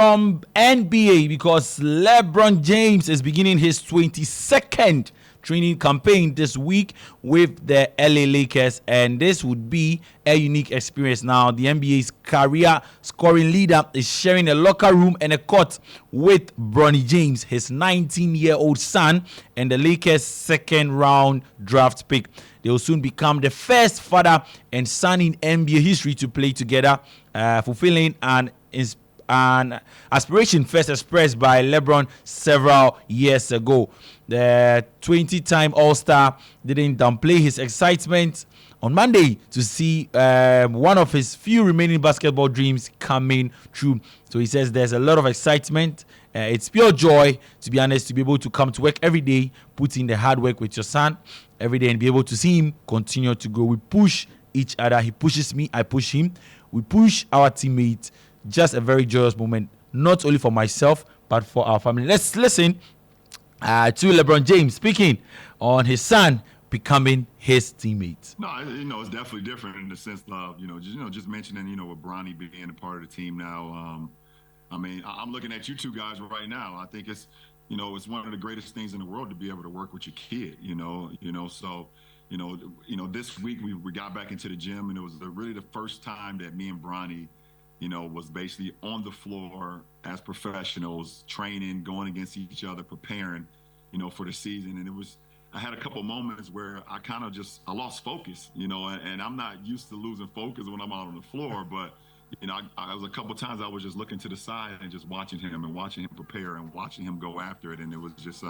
from NBA because LeBron James is beginning his 22nd training campaign this week with the LA Lakers, and this would be a unique experience. Now, the NBA's career scoring leader is sharing a locker room and a court with Bronny James, his 19-year-old son, and the Lakers' second-round draft pick. They will soon become the first father and son in NBA history to play together, fulfilling an aspiration first expressed by LeBron several years ago. The 20-time All-Star didn't downplay his excitement on Monday to see one of his few remaining basketball dreams coming true. So he says there's a lot of excitement. It's pure joy, to be honest, to be able to come to work every day, put in the hard work with your son every day, and be able to see him continue to grow. We push each other. He pushes me, I push him. We push our teammates. Just a very joyous moment, not only for myself, but for our family. Let's listen to LeBron James speaking on his son becoming his teammate. No, it's definitely different in the sense of, just mentioning, with Bronny being a part of the team now. I'm looking at you two guys right now. I think it's one of the greatest things in the world to be able to work with your kid, So, this week we got back into the gym, and it was really the first time that me and Bronny, was basically on the floor as professionals, training, going against each other, preparing, for the season. And I had a couple moments where I lost focus, and I'm not used to losing focus when I'm out on the floor, but I was a couple times I was just looking to the side and just watching him prepare and watching him go after it. And it was just,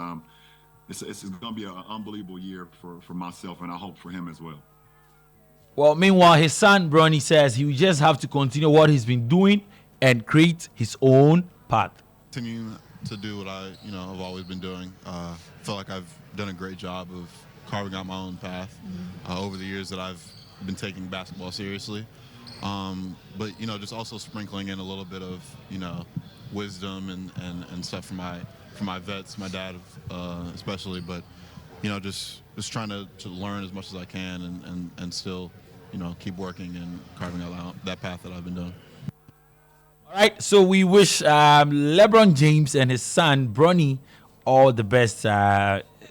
it's going to be an unbelievable year for myself, and I hope for him as well. Well, meanwhile, his son, Bronny, says he will just have to continue what he's been doing and create his own path. Continue to do what I've always been doing. I feel like I've done a great job of carving out my own path over the years that I've been taking basketball seriously. But, just also sprinkling in a little bit of, wisdom and stuff from my vets, my dad especially, but, just trying to learn as much as I can and still, keep working and carving out that path that I've been doing. All right, so we wish LeBron James and his son, Bronny, all the best.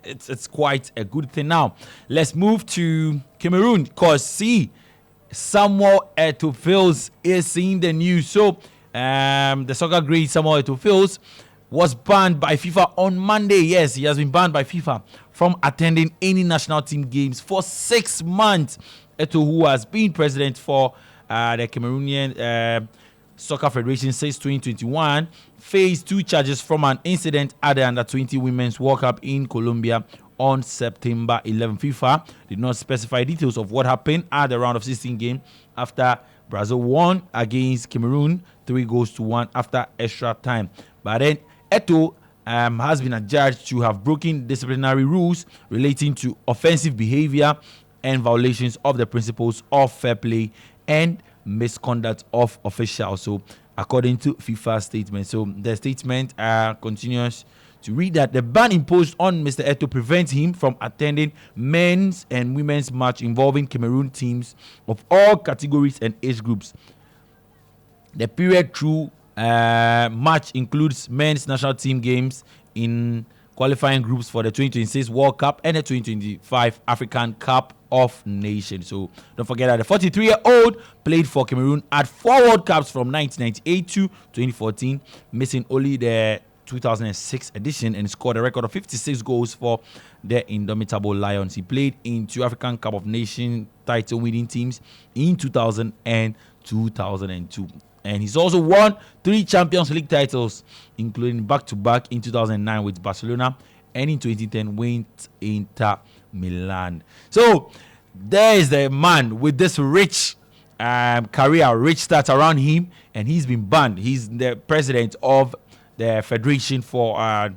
It's quite a good thing. Now, let's move to Cameroon because, Samuel Eto'o is in the news. So, the soccer great Samuel Eto'o was banned by FIFA on Monday. Yes, he has been banned by FIFA from attending any national team games for 6 months. Eto'o, who has been president for the Cameroonian Soccer Federation since 2021, faced 2 charges from an incident at the Under-20 Women's World Cup in Colombia on September 11. FIFA did not specify details of what happened at the round of 16 game after Brazil won against Cameroon 3-1 after extra time. But then Eto'o has been adjudged to have broken disciplinary rules relating to offensive behavior and violations of the principles of fair play and misconduct of officials. So, according to FIFA statement, so the statement continues to read that the ban imposed on Mr. Eto'o prevents him from attending men's and women's match involving Cameroon teams of all categories and age groups. The period through match includes men's national team games in qualifying groups for the 2026 World Cup and the 2025 African Cup of Nations. So don't forget that the 43-year-old played for Cameroon at 4 World Cups from 1998 to 2014, missing only the 2006 edition, and scored a record of 56 goals for the Indomitable Lions. He played in 2 African Cup of Nations title winning teams in 2000 and 2002. And he's also won 3 Champions League titles, including back-to-back in 2009 with Barcelona and in 2010 with Inter Milan. So there is the man with this rich career, rich stats around him, and he's been banned. He's the president of the Federation for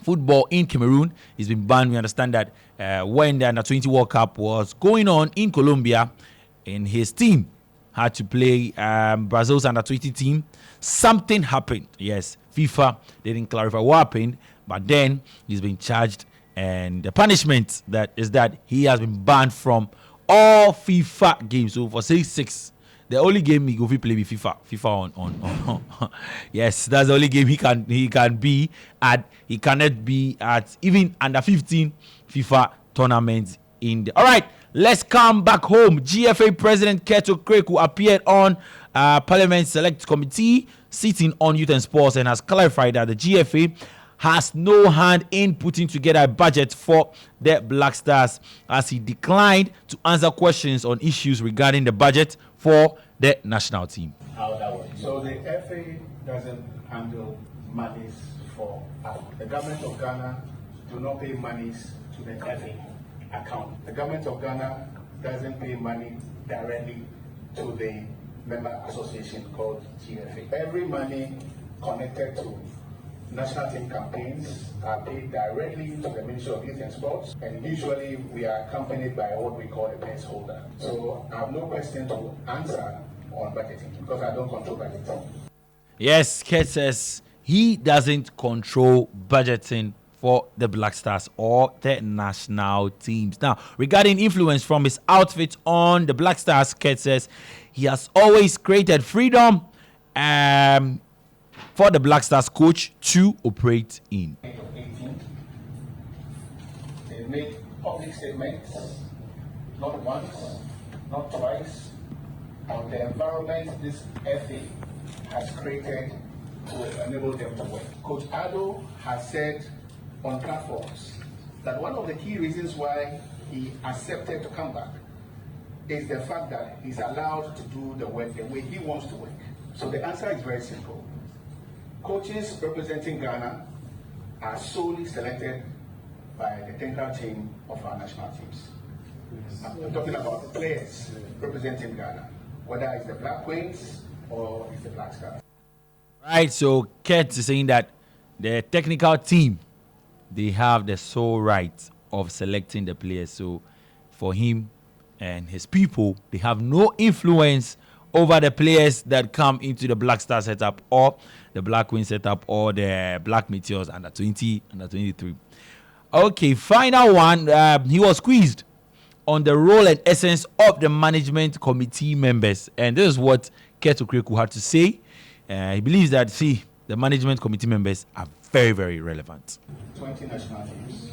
football in Cameroon. He's been banned. We understand that when the Under-20 World Cup was going on in Colombia, and his team had to play Brazil's Under-20 team, something happened. Yes, FIFA didn't clarify what happened, but then he's been charged, and the punishment that is that he has been banned from all FIFA games. So for 6 the only game he go fit play with FIFA on yes, that's the only game he can be at. He cannot be at even under 15 FIFA tournaments in the. All right, let's come back home. GFA President Keto Kreku appeared on Parliament Select Committee sitting on Youth and Sports and has clarified that the GFA has no hand in putting together a budget for the Black Stars, as he declined to answer questions on issues regarding the budget for the national team. How that works. So the FA doesn't handle monies for the government of Ghana do not pay monies to the FA account. The government of Ghana doesn't pay money directly to the member association called GFA. Every money connected to national team campaigns are paid directly to the Ministry of Youth and Sports, and usually we are accompanied by what we call a purse holder. So I have no question to answer on budgeting because I don't control budgeting. Yes, Kate says he doesn't control budgeting for the Black Stars or the national teams. Now, regarding influence from his outfit on the Black Stars, Kate says he has always created freedom for the Black Stars coach to operate in. They made public statements, not once, not twice, on the environment this FA has created to enable them to work. Coach Ado has said on platforms that one of the key reasons why he accepted to come back is the fact that he's allowed to do the work the way he wants to work. So the answer is very simple. Coaches representing Ghana are solely selected by the technical team of our national teams. I'm talking about players representing Ghana, whether it's the Black Queens or it's the Black Stars. Right, so Kurt is saying that the technical team, they have the sole right of selecting the players. So for him and his people, they have no influence over the players that come into the Black Star setup or the Black Queen setup or the Black Meteors under 20, under 23. Okay, final one. He was squeezed on the role and essence of the management committee members. And this is what Keto Kreku had to say. He believes that, the management committee members are very, very relevant. 20 national teams.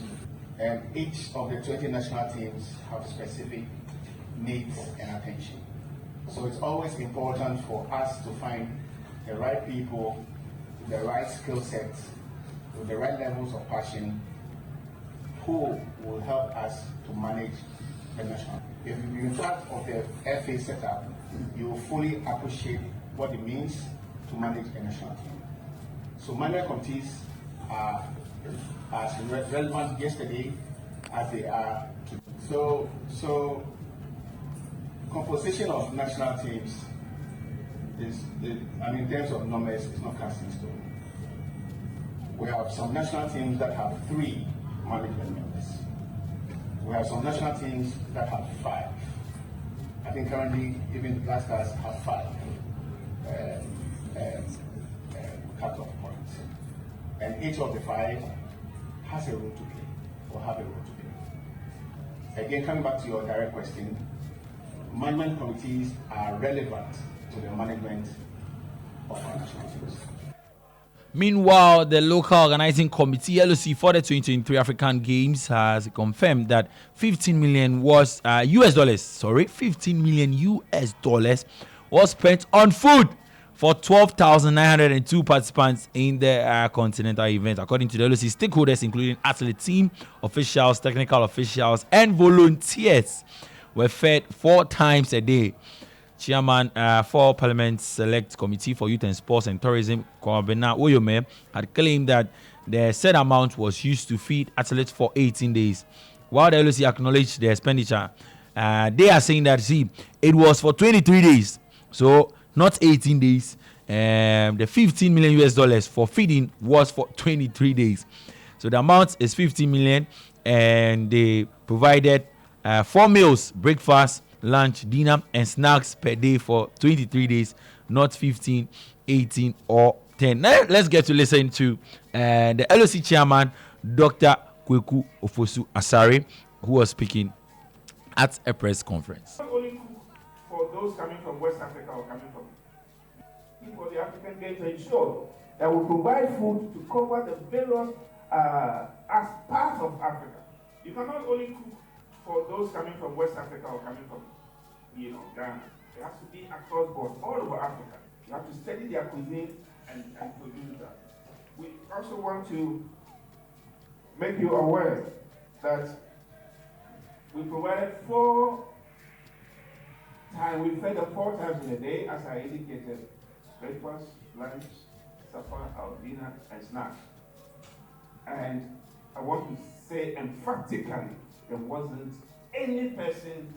And each of the 20 national teams have specific needs and attention. So it's always important for us to find the right people, the right skill sets, with the right levels of passion, who will help us to manage the national. If you've been part of the FA setup, you will fully appreciate what it means to manage a national team. So management committees are as relevant yesterday as they are today. So composition of national teams is, in terms of numbers, it's not cast in stone. We have some national teams that have 3 management members. We have some national teams that have 5. I think currently even the Black Stars have 5 cut-off points. And each of the 5 has a role to play, or have a role to play. Again, coming back to your direct question, management committees are relevant to the management of our national teams. Meanwhile, the local organizing committee, LOC, for the 2023 African Games has confirmed that 15 million was $15 million was spent on food for 12,902 participants in the continental event. According to the LOC, stakeholders, including athlete team, officials, technical officials, and volunteers, were fed 4 times a day. Chairman for Parliament Select Committee for Youth and Sports and Tourism, Kwabena Oyome, had claimed that the said amount was used to feed athletes for 18 days. While the LOC acknowledged the expenditure, they are saying that, it was for 23 days. So, not 18 days. The $15 million for feeding was for 23 days. So, the amount is 15 million, and they provided 4 meals, breakfast, lunch, dinner, and snacks per day for 23 days, not 15, 18, or 10. Now, let's get to listen to the LOC chairman, Dr. Kweku Ofosu Asare, who was speaking at a press conference. Not only cook for those coming from West Africa or coming from for the African Game to ensure that we provide food to cover the various as parts of Africa. You cannot only cook for those coming from West Africa or coming from, Ghana. It has to be across board, all over Africa. You have to study their cuisine and produce that. We also want to make you aware that we provided 4 times, we fed them 4 times in a day, as I indicated: breakfast, lunch, supper, our dinner, and snack. And I want to say emphatically, there wasn't any person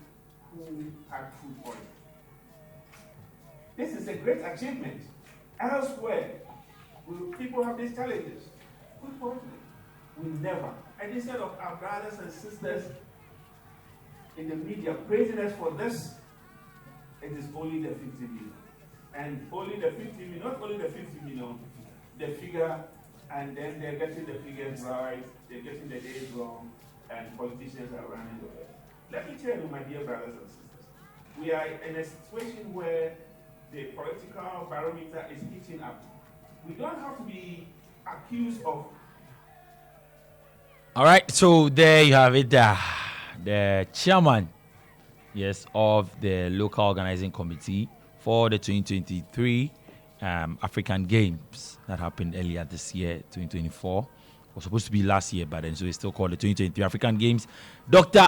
who had food poisoning. This is a great achievement. Elsewhere, people have these challenges. Food poisoning, we never. And instead of our brothers and sisters in the media praising us for this, it is only the 50 million. And only the 50 million, not only the 50 million, the figure, and then they're getting the figures right, they're getting the days wrong, and politicians are running away. Let me tell you, my dear brothers and sisters, we are in a situation where the political barometer is heating up. We don't have to be accused of. All right, so there you have it. The chairman, yes, of the local organizing committee for the 2023 African Games that happened earlier this year, 2024. It was supposed to be last year, but then so it's still called the 2023 African Games. Dr.